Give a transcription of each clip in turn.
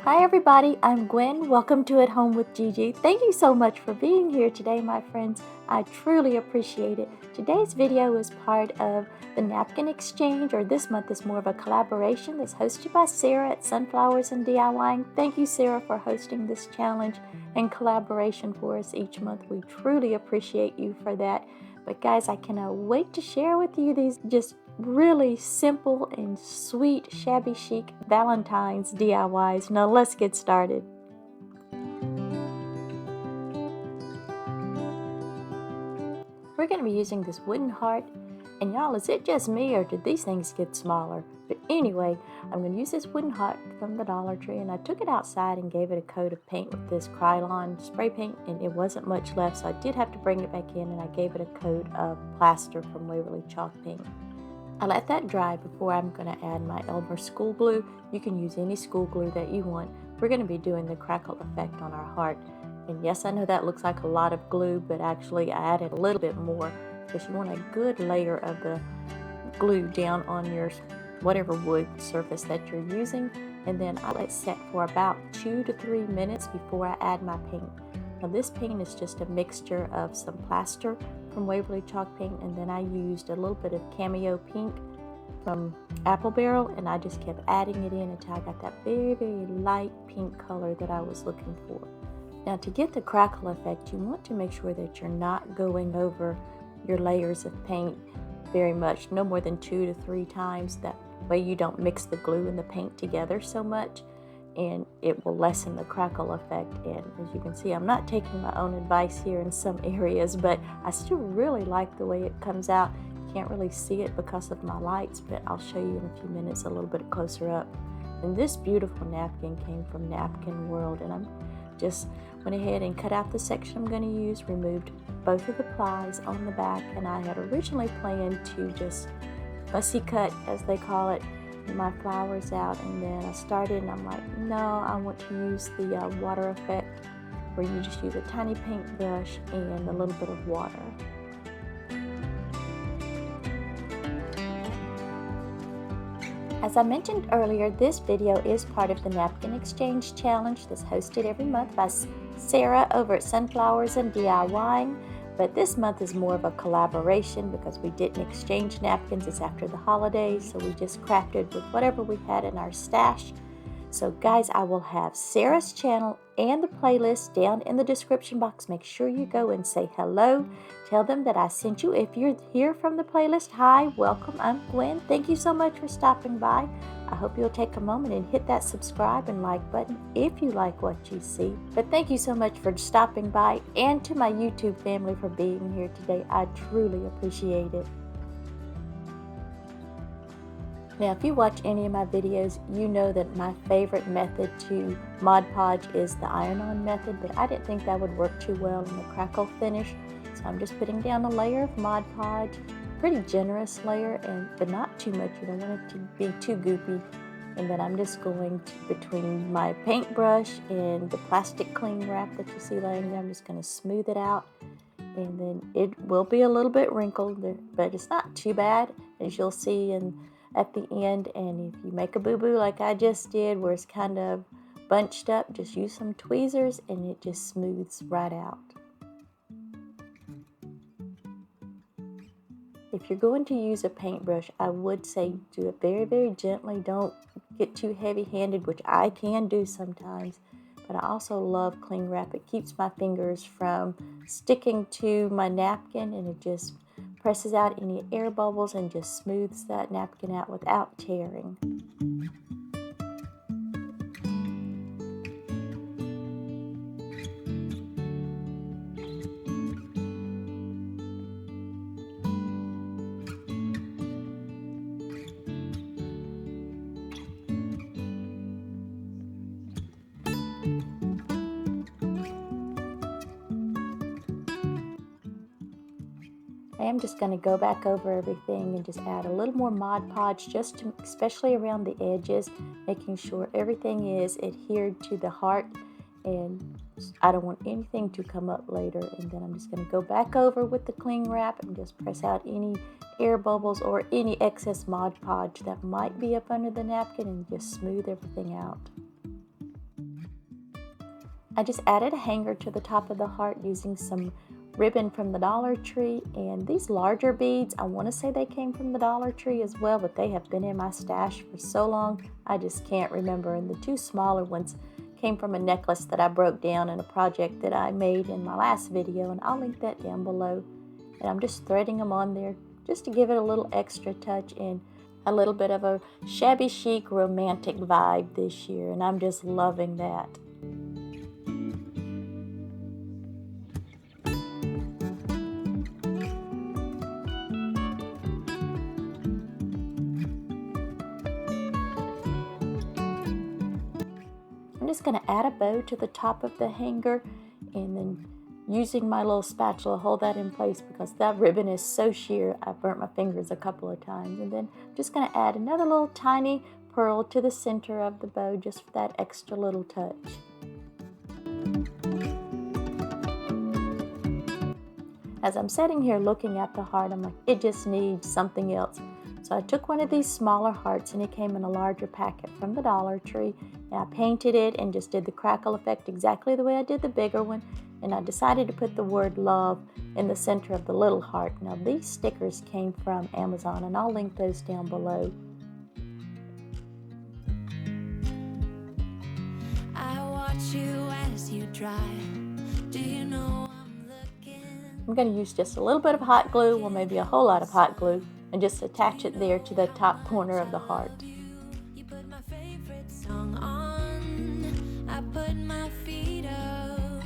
Hi everybody, I'm Gwen. Welcome to At Home with Gigi. Thank you so much for being here today, my friends. I truly appreciate it. Today's video is part of the Napkin Exchange, or this month is more of a collaboration that's hosted by Sarah at Sunflowers and DIYing. Thank you, Sarah, for hosting this challenge and collaboration for us each month. We truly appreciate you for that. But guys, I cannot wait to share with you these just really simple and sweet shabby chic Valentine's DIYs. Now let's get started. We're going to be using this wooden heart, and y'all, is it just me or did these things get smaller? But anyway, I'm going to use this wooden heart from the Dollar Tree, and I took it outside and gave it a coat of paint with this Krylon spray paint, and it wasn't much left, so I did have to bring it back in, and I gave it a coat of plaster from Waverly Chalk Paint. I let that dry before I'm going to add my Elmer school glue. You can use any school glue that you want. We're going to be doing the crackle effect on our heart. And yes, I know that looks like a lot of glue, but actually I added a little bit more because you want a good layer of the glue down on your whatever wood surface that you're using. And then I let it set for about 2 to 3 minutes before I add my paint. Now this paint is just a mixture of some plaster from Waverly Chalk Paint, and then I used a little bit of Cameo Pink from Apple Barrel, and I just kept adding it in until I got that very, very light pink color that I was looking for. Now to get the crackle effect, you want to make sure that you're not going over your layers of paint very much, no more than 2 to 3 times. That way you don't mix the glue and the paint together so much, and it will lessen the crackle effect. And as you can see, I'm not taking my own advice here in some areas, but I still really like the way it comes out. You can't really see it because of my lights, but I'll show you in a few minutes a little bit closer up. And this beautiful napkin came from Napkin World, and I'm just went ahead and cut out the section I'm going to use, removed both of the plies on the back, and I had originally planned to just fussy cut, as they call it, my flowers out, and then I started and I'm like, no, I want to use the water effect, where you just use a tiny paintbrush and a little bit of water. As I mentioned earlier, this video is part of the Napkin Exchange Challenge that's hosted every month by Sarah over at Sunflowers and DIYing. But this month is more of a collaboration because we didn't exchange napkins. It's after the holidays, so we just crafted with whatever we had in our stash. So guys, I will have Sarah's channel and the playlist down in the description box. Make sure you go and say hello. Tell them that I sent you. If you're here from the playlist, hi, welcome. I'm Gwen. Thank you so much for stopping by. I hope you'll take a moment and hit that subscribe and like button if you like what you see. But thank you so much for stopping by, and to my YouTube family for being here today. I truly appreciate it. Now, if you watch any of my videos, you know that my favorite method to Mod Podge is the iron-on method, but I didn't think that would work too well in the crackle finish. So I'm just putting down a layer of Mod Podge, pretty generous layer, but not too much. You don't want it to be too goopy. And then I'm just going to, between my paintbrush and the plastic cling wrap that you see laying there, I'm just going to smooth it out. And then it will be a little bit wrinkled, but it's not too bad, as you'll see at the end. And if you make a boo-boo like I just did, where it's kind of bunched up, just use some tweezers and it just smooths right out. If you're going to use a paintbrush, I would say do it very, very gently. Don't get too heavy-handed, which I can do sometimes. But I also love cling wrap. It keeps my fingers from sticking to my napkin, and it just presses out any air bubbles and just smooths that napkin out without tearing. I am just going to go back over everything and just add a little more Mod Podge, just to, especially around the edges, making sure everything is adhered to the heart, and I don't want anything to come up later. And then I'm just going to go back over with the cling wrap and just press out any air bubbles or any excess Mod Podge that might be up under the napkin, and just smooth everything out. I just added a hanger to the top of the heart using some ribbon from the Dollar Tree, and these larger beads, I want to say they came from the Dollar Tree as well, but they have been in my stash for so long I just can't remember. And the two smaller ones came from a necklace that I broke down in a project that I made in my last video, and I'll link that down below. And I'm just threading them on there just to give it a little extra touch and a little bit of a shabby chic romantic vibe this year, and I'm just loving that. I'm just going to add a bow to the top of the hanger, and then using my little spatula hold that in place because that ribbon is so sheer I burnt my fingers a couple of times. And then I'm just going to add another little tiny pearl to the center of the bow just for that extra little touch. As I'm sitting here looking at the heart, I'm like, it just needs something else. So I took one of these smaller hearts, and it came in a larger packet from the Dollar Tree, and I painted it and just did the crackle effect exactly the way I did the bigger one, and I decided to put the word love in the center of the little heart. Now these stickers came from Amazon, and I'll link those down below. I watch you as you drive. Do you know I'm going to use just a little bit of hot glue, or maybe a whole lot of hot glue, and just attach it there to the top corner of the heart. You put my favorite song on. I put my feet up,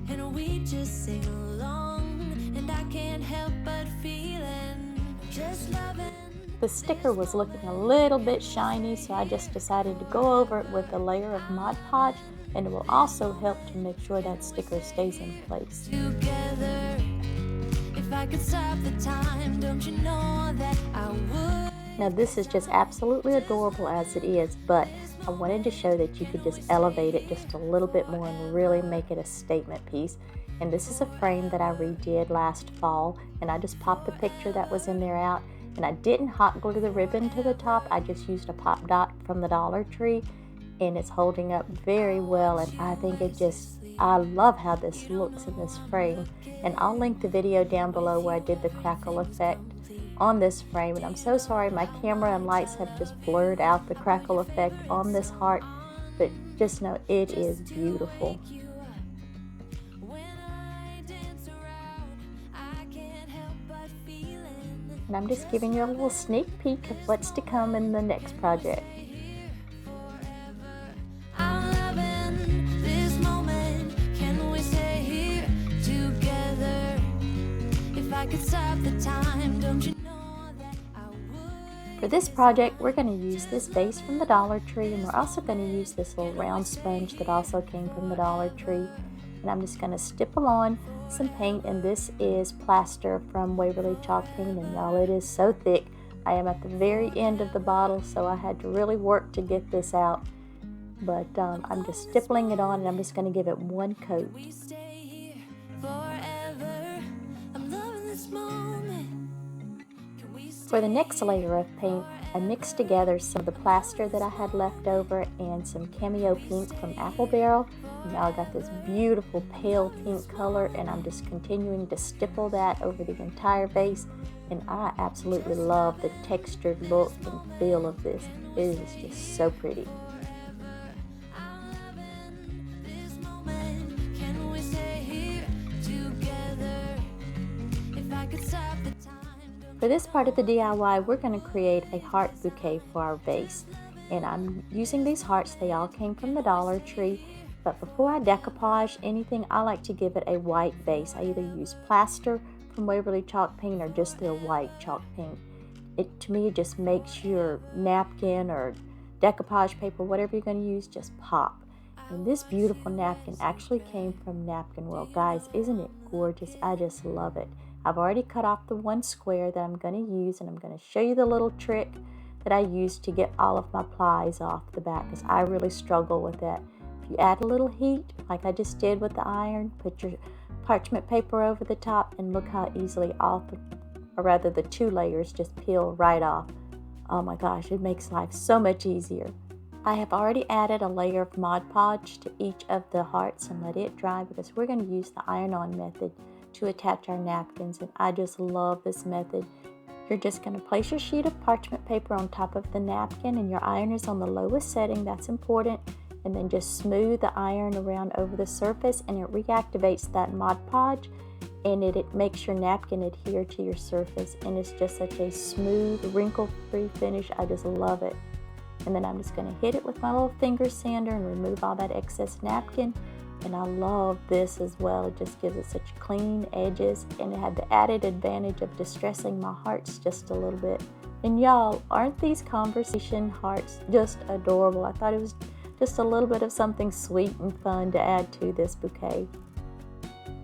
and we just sing along, and I can't help but feeling just loving. The sticker was looking a little bit shiny, so I just decided to go over it with a layer of Mod Podge, and it will also help to make sure that sticker stays in place. Together, if I could stop the time, don't you know that I would? Now this is just absolutely adorable as it is, but I wanted to show that you could just elevate it just a little bit more and really make it a statement piece. And this is a frame that I redid last fall, and I just popped the picture that was in there out, and I didn't hot glue the ribbon to the top. I just used a pop dot from the Dollar Tree, and it's holding up very well, and I think I love how this looks in this frame. And I'll link the video down below where I did the crackle effect on this frame, and I'm so sorry my camera and lights have just blurred out the crackle effect on this heart, but just know it is beautiful. And I'm just giving you a little sneak peek of what's to come in the next project. For this project, we're going to use this vase from the Dollar Tree, and we're also going to use this little round sponge that also came from the Dollar Tree. And I'm just going to stipple on some paint, and this is plaster from Waverly Chalk Paint, and y'all, it is so thick. I am at the very end of the bottle, so I had to really work to get this out. But I'm just stippling it on, and I'm just going to give it one coat. For the next layer of paint, I mixed together some of the plaster that I had left over and some cameo pink from Apple Barrel. Now I got this beautiful pale pink color, and I'm just continuing to stipple that over the entire vase. And I absolutely love the textured look and feel of this. It is just so pretty. For this part of the DIY, we're going to create a heart bouquet for our vase. And I'm using these hearts. They all came from the Dollar Tree. But before I decoupage anything, I like to give it a white base. I either use plaster from Waverly Chalk Paint or just their white chalk paint. It, to me, just makes your napkin or decoupage paper, whatever you're going to use, just pop. And this beautiful napkin actually came from Napkin World. Guys, isn't it gorgeous? I just love it. I've already cut off the one square that I'm going to use, and I'm going to show you the little trick that I used to get all of my plies off the back, because I really struggle with that. If you add a little heat, like I just did with the iron, put your parchment paper over the top, and look how easily the two layers just peel right off. Oh my gosh, it makes life so much easier. I have already added a layer of Mod Podge to each of the hearts and let it dry because we're going to use the iron-on method to attach our napkins, and I just love this method. You're just going to place your sheet of parchment paper on top of the napkin, and your iron is on the lowest setting. That's important. And then just smooth the iron around over the surface, and it reactivates that Mod Podge, and it makes your napkin adhere to your surface, and it's just such a smooth, wrinkle-free finish. I just love it. And then I'm just going to hit it with my little finger sander and remove all that excess napkin. And I love this as well. It just gives it such clean edges, and it had the added advantage of distressing my hearts just a little bit. And y'all, aren't these conversation hearts just adorable? I thought it was just a little bit of something sweet and fun to add to this bouquet.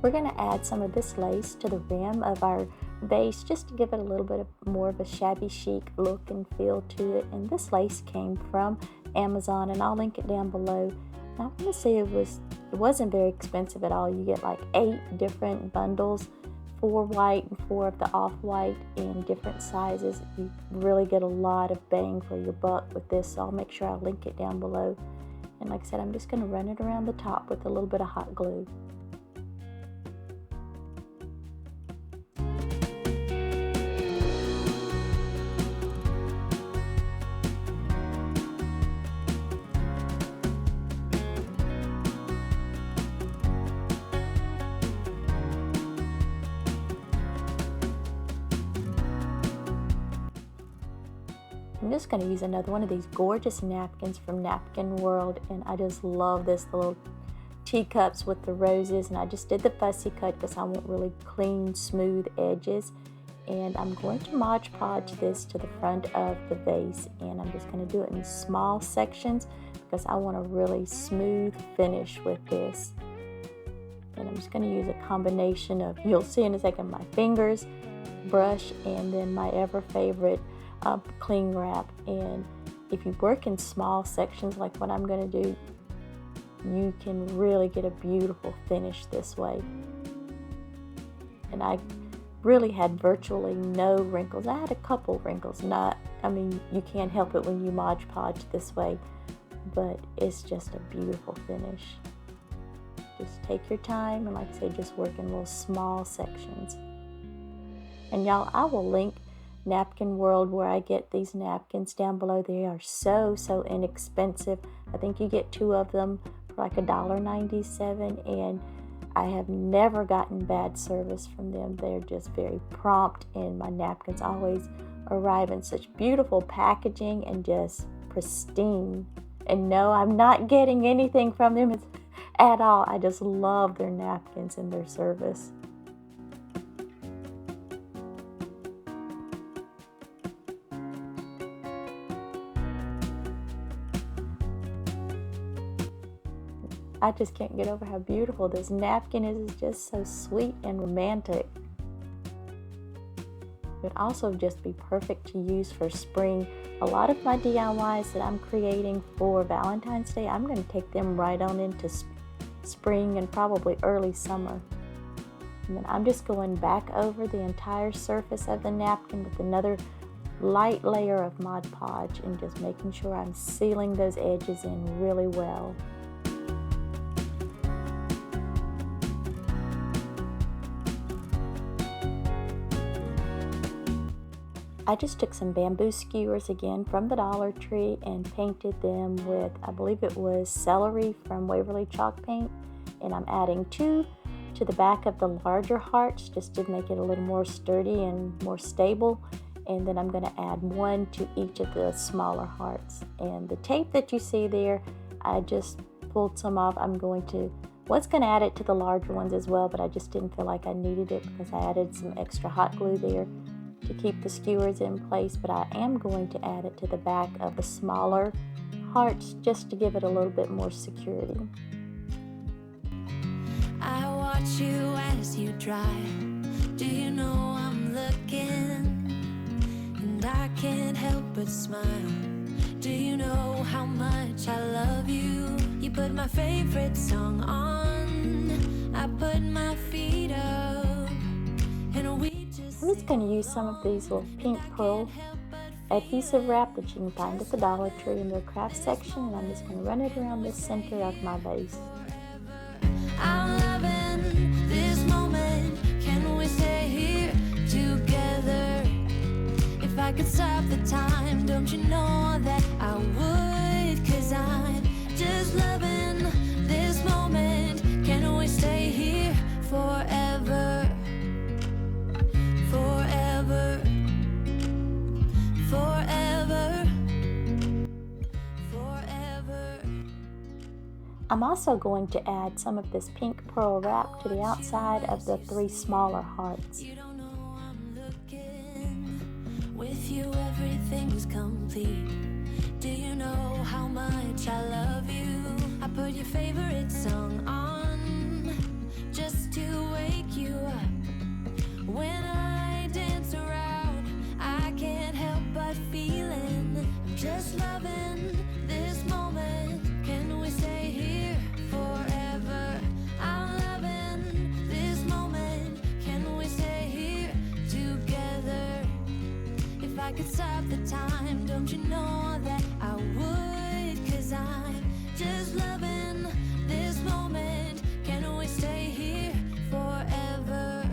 We're going to add some of this lace to the rim of our vase just to give it a little bit of more of a shabby chic look and feel to it. And this lace came from Amazon, and I'll link it down below. And I want to say it wasn't very expensive at all. You get like 8 different bundles, 4 white and 4 of the off-white in different sizes. You really get a lot of bang for your buck with this, so I'll make sure I'll link it down below. And like I said, I'm just going to run it around the top with a little bit of hot glue. I'm just going to use another one of these gorgeous napkins from Napkin World, and I just love this, the little teacups with the roses, and I just did the fussy cut because I want really clean, smooth edges. And I'm going to Mod Podge this to the front of the vase, and I'm just going to do it in small sections because I want a really smooth finish with this. And I'm just going to use a combination of, you'll see in a second, my fingers, brush, and then my ever favorite cling wrap. And if you work in small sections like what I'm going to do, you can really get a beautiful finish this way. And I really had virtually no wrinkles. I had a couple wrinkles, you can't help it when you Mod Podge this way, but it's just a beautiful finish. Just take your time, and like I say, just work in little small sections. And y'all, I will link Napkin World where I get these napkins down below. They are so inexpensive. I think you get 2 of them for like $1.97, and I have never gotten bad service from them. They're just very prompt, and my napkins always arrive in such beautiful packaging and just pristine. And no, I'm not getting anything from them at all. I just love their napkins and their service. I just can't get over how beautiful this napkin is. It's just so sweet and romantic. It would also just be perfect to use for spring. A lot of my DIYs that I'm creating for Valentine's Day, I'm going to take them right on into spring and probably early summer. And then I'm just going back over the entire surface of the napkin with another light layer of Mod Podge and just making sure I'm sealing those edges in really well. I just took some bamboo skewers again from the Dollar Tree and painted them with, I believe it was celery from Waverly Chalk Paint. And I'm adding 2 to the back of the larger hearts just to make it a little more sturdy and more stable. And then I'm going to add 1 to each of the smaller hearts. And the tape that you see there, I just pulled some off. Was going to add it to the larger ones as well, but I just didn't feel like I needed it because I added some extra hot glue there to keep the skewers in place. But I am going to add it to the back of the smaller hearts just to give it a little bit more security. I watch you as you drive. Do you know I'm looking? And I can't help but smile. Do you know how much I love you? You put my favorite song on. I put my feet up. And we just I'm just going to use some of these little pink pearl adhesive wrap that you can find at the Dollar Tree in their craft section, and I'm just going to run it around the center of my vase. I'm loving this moment. Can we stay here together? If I could stop the time, don't you know that I would? 'Cause I'm just loving this moment. Can we stay here forever? Forever. Forever. Forever. I'm also going to add some of this pink pearl wrap to the outside of the 3 smaller hearts. You don't know I'm looking. With you everything's complete. Do you know how much I love you? I put your favorite song on just to wake you up. When I dance around, I can't help but feeling. I'm just loving this moment. Can we stay here forever? I'm loving this moment. Can we stay here together? If I could stop the time, don't you know that I would? 'Cause I'm just loving this moment. Can we stay here forever?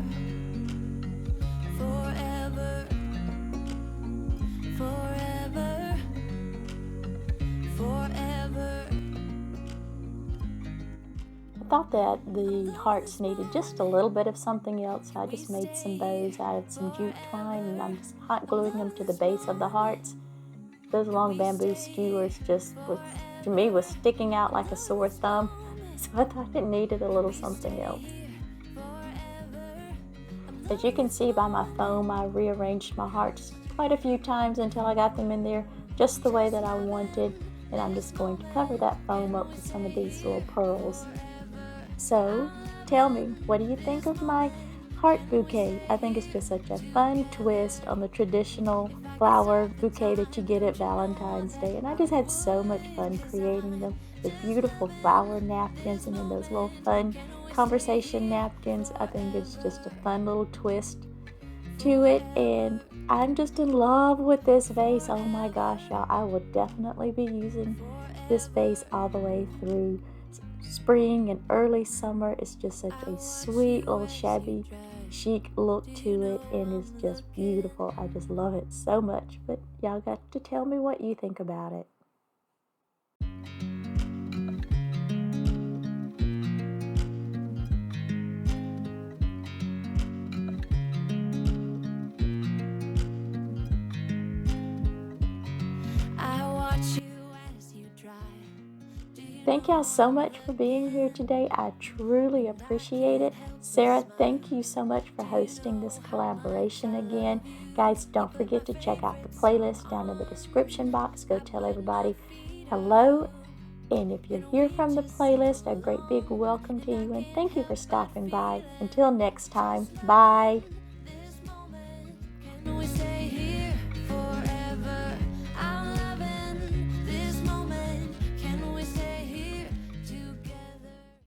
Forever. Forever. Forever. I thought that the hearts needed just a little bit of something else, so I just made some bows out of some jute twine, and I'm just hot gluing them to the base of the hearts. Those long bamboo skewers just, to me, was sticking out like a sore thumb, so I thought it needed a little something else. As you can see by my foam, I rearranged my hearts quite a few times until I got them in there just the way that I wanted, and I'm just going to cover that foam up with some of these little pearls. So, tell me, what do you think of my heart bouquet? I think it's just such a fun twist on the traditional flower bouquet that you get at Valentine's Day, and I just had so much fun creating them. The beautiful flower napkins and then those little fun conversation napkins. I think it's just a fun little twist to it, and I'm just in love with this vase. Oh my gosh, y'all, I will definitely be using this vase all the way through spring and early summer. It's just such a sweet little shabby chic look to it, and it's just beautiful. I just love it so much. But y'all got to tell me what you think about it. Thank y'all so much for being here today. I truly appreciate it. Sarah, thank you so much for hosting this collaboration again. Guys, don't forget to check out the playlist down in the description box. Go tell everybody hello. And if you're here from the playlist, a great big welcome to you, and thank you for stopping by. Until next time, bye.